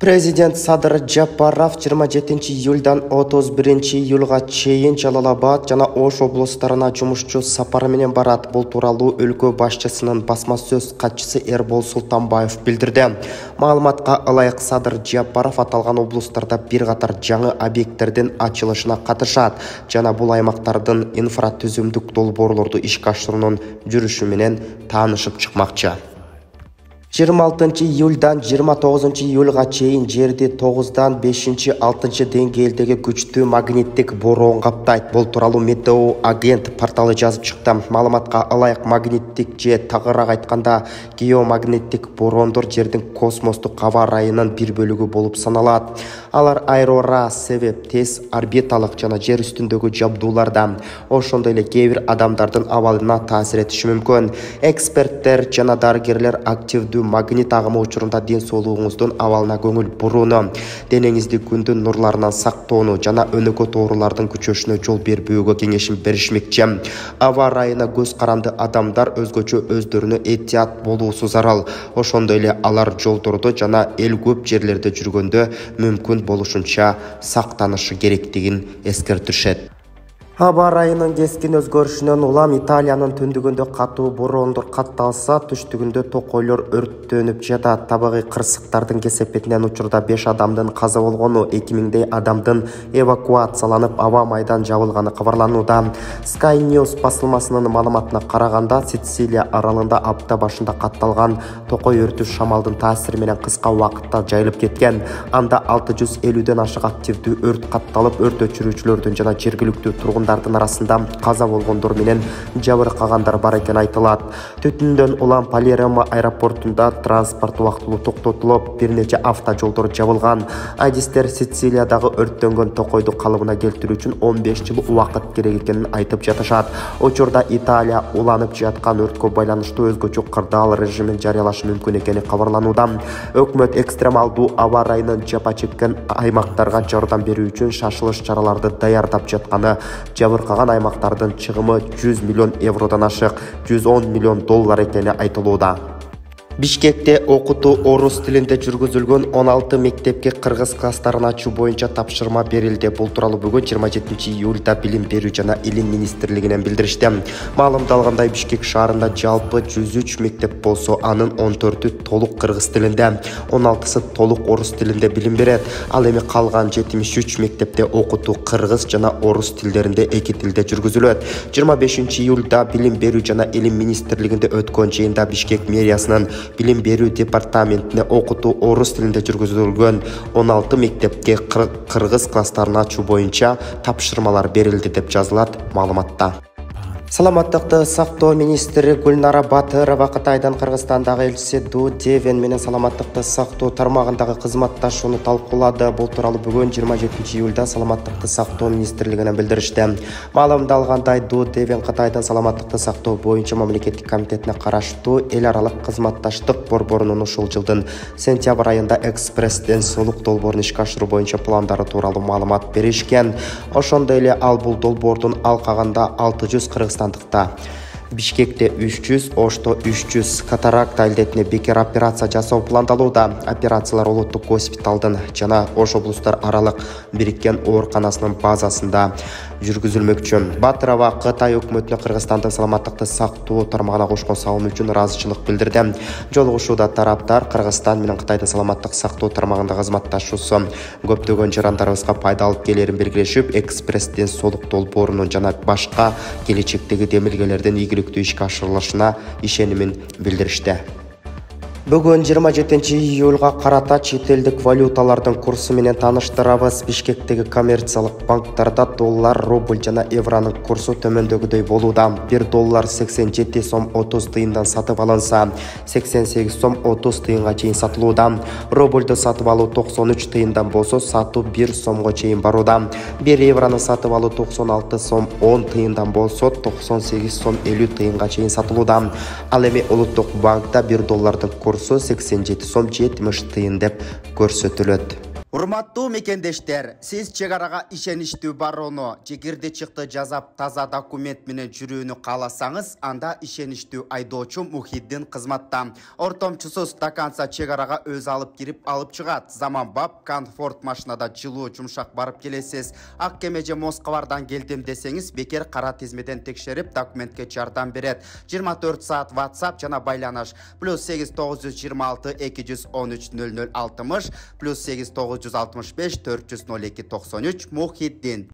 Президент Садыр Жапаров 27 июльдан 31 июльга чейин Жалал-Абад жана Ош облустарына жумушчу сапары менен барат. Бул тууралуу өлкө башчысынын басма сөз катчысы Эрбол Султанбаев билдирди. Маалыматка ылайык Садыр Жапаров аталган облустарда бир катар жаңы объекттердин ачылышына катышат жана бул аймактардын инфратүзүмдүк долбоорлорду ишке ашыруунун жүрүшү менен таанышып чыкмакчы. 26 июльдан 29 июльга чейин жерди 9-дан 5-6 деңгээлдеги күчтүү магниттик бороон каптайт. Бул тууралуу Метео агент порталы жазып чыкты. Маалыматка ылайык магниттик же тагыраак айтканда геомагниттик бороондор жердин космостук аба ырайынын бир бөлүгү болуп саналат. Алар аэрора себеп тез орбиталык жана жер үстүндөгү жабдууларда, ошондой эле кээ бир адамдардын абалына таасир этиши мүмкүн. Эксперттер жана дарыгерлер активдүү магнит агымы учурунда ден соолугуңуздун абалына көңүл бурууну, денеңизди күндүн нурларынан сактоону жана өнөкөт оорулардын күчөшүнө жол бербөөгө кеңешин беришмекчи. Аба ырайына көз каранды адамдар өзгөчө өздөрүнө этият болуусу зарыл. Ошондой эле алар жолдордо жана эл көп жерлерде жүргөндө мүмкүн болушунча сактанышы керектигин эскертишет. Аба ырайынын кескин өзгөрүшүнөн улам Италиянын түндүгүндө катуу бороондор катталса, түштүгүндө токойлор өрттөнүп жатат. Табигый кырсыктардын кесепетинен учурда 5 адамдын каза болгону, 2000дей адамдын эвакуацияланып, аба майдан жабылганы кабарланууда. Sky News басылмасынын маалыматына караганда, Сицилия аралында апта башында катталган токой өртү шамалдын таасири менен кыска убакытта жайылып кеткен. Анда 650ден ашык активдүү өрт катталып, өрт өчүрүүчүлөрдүн жана жергиликтүү тургундардын арасында каза болгондор менен жабыркагандар бар экени айтылат. Түтүндөн улам Палермо аэропортунда транспорт убактылуу токтотулуп, бир нече автожолдор жабылган. Адистер Сицилиядагы өрттөнгөн токойду калыбына келтирүү үчүн 15 жыл убакыт керек экенин айтып жатышат. Учурда Италия уланып жаткан өрткө байланыштуу өзгөчө кырдаал режимин жарыялашы мүмкүн экени кабарланууда. Өкмөт экстремалдуу аба ырайынын жапа чеккен аймактарга жардам берүү үчүн шашылыш чараларды даярдап жатканы, жабыркаган аймактардын чыгымы 100 миллион евродон ашык, 110 миллион доллар экени айтылууда. Бишкекте окутуу орус тилинде жүргүзүлгөн 16 мектепке кыргыз класстарын ачуу боюнча тапшырма берилди. Бул тууралуу бүгүн 27 июльда Билим берүү жана Илим министрлигинен билдиришти. Маалымдалгандай, Бишкек шаарында жалпы 103 мектеп болсо, анын 14-ү толук кыргыз тилинде, 16-сы толук орус тилинде билим берет. Ал эми калган 73 мектепте окутуу кыргыз жана орус тилдеринде эки тилде жүргүзүлөт. 25 июльда Билим берүү жана Илим министрлигинде өткөн жыйында Бишкек мэриясынын Билим берүү департаментине окутуу орус тилинде жүргүзүлгөн 16 мектепке кыргыз класстарын ачуу боюнча тапшырмалар берилди деп жазылат маалыматта. Саламаттыкты сактоо министри Гүлнара Батырова Кытайдын Кыргызстандагы элчиси Ду Девен менен саламаттыкты сактоо тармагындагы кызматташууну талкуулады. Бул тууралуу бүгүн 27 июльда саламаттыкты сактоо министрлигинен билдиришти. Маалымдалгандай, Ду Девен Кытайдын саламаттыкты сактоо боюнча мамлекеттик комитетине караштуу эл аралык кызматташтык борборунун ушул жылдын сентябрь айында экспресс соолук долбоорун ишке ашыруу боюнча пландары тууралуу маалымат беришкен. Ошондой эле ал бул долбоордун алкагында 600 кыргызстандыкта, Бишкекте 300, Ошто 300 катаракта илдетине бекер операция жасоо пландалууда. Операциялар улуттук госпиталдын жана Ош облустар аралык бириккен ооруканасынын базасында жүргүзүлмөкчү. Батырова Кытай өкмөтүнө Кыргызстандын саламаттыкты сактоо тармагына кошкон салымы үчүн ыраазычылык билдирди. Жолугушууда тараптар Кыргызстан менен Кытайдын саламаттык сактоо тармагындагы кызматташуусу көптөгөн жарандарыбызга пайда алып келерин белгилешип, экспресс соолук долбоорунун жана башка келечектеги демилгелердин ийгиликтүү ишке ашырылышына ишенимин билдиришти. Бүгүн 27 июльга карата чет элдик валюталардын курсу менен тааныштырабыз. Бишкектеги коммерциялык банктарда доллар, рубль жана евронун курсу төмөндөгүдөй болууда. 1 доллар 87 сом 30 тыйындан сатып алынса, 88 сом 30 тыйынга чейин сатылууда. Рубльду сатып алуу 93 тыйындан болсо, сатуу 1 сомго чейин барууда. 1 еврону сатып алуу 96 сом 10 тыйындан болсо, 98 сом 50 тыйынга чейин сатылууда. Ал эми улуттук банкта 1 доллардын курсу 87 сом 70 тыйын деп көрсөтүлөт. Урматтуу мекендештер, сиз чек арага ишеничтүү барууну, чекирди чыкты жазап таза документ менен жүрүүнү кааласаңыз, анда ишеничтүү айдоочу Мухиддин кызматта. Ортомчусуз до конца чек арага өз алып кирип алып чыгат. Заманбап комфорт машинада жылуу жумшак барып келесиз. Ак кеме же Москвардан келдим десеңиз, бекер кара тизмеден текшерип документке жардам берет. 24 саат WhatsApp жана байланыш. +8 926 213 0060 +8 965 402 93 Мухиддин.